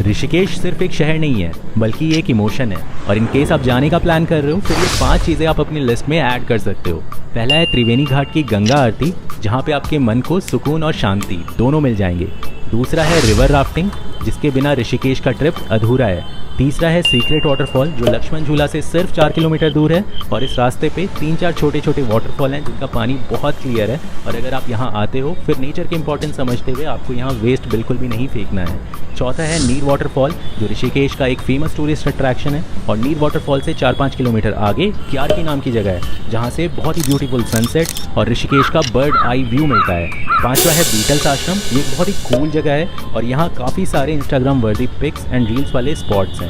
ऋषिकेश सिर्फ एक शहर नहीं है बल्कि ये एक इमोशन है। और इन केस आप जाने का प्लान कर रहे हो फिर ये 5 चीज़ें आप अपनी लिस्ट में ऐड कर सकते हो। पहला है त्रिवेणी घाट की गंगा आरती, जहाँ पे आपके मन को सुकून और शांति दोनों मिल जाएंगे। दूसरा है रिवर राफ्टिंग, जिसके बिना ऋषिकेश का ट्रिप अधूरा है। तीसरा है सीक्रेट वाटरफॉल, जो लक्ष्मण झूला से सिर्फ 4 किलोमीटर दूर है और इस रास्ते पे 3-4 छोटे छोटे वाटरफॉल हैं जिनका पानी बहुत क्लियर है। और अगर आप यहाँ आते हो फिर नेचर के इंपॉर्टेंस समझते हुए आपको यहाँ वेस्ट बिल्कुल भी नहीं फेंकना है। चौथा है नीर वाटरफॉल, जो ऋषिकेश का एक फेमस टूरिस्ट अट्रैक्शन है। और नीर वाटरफॉल से 4-5 किलोमीटर आगे क्यार्की नाम की जगह है, जहाँ से बहुत ही ब्यूटीफुल सनसेट और ऋषिकेश का बर्ड आई व्यू मिलता है। पांचवा है बीटल्स आश्रम, ये एक बहुत ही कूल जगह है और यहाँ काफ़ी सारे इंस्टाग्राम वर्दी पिक्स एंड रील्स वाले स्पॉट्स हैं।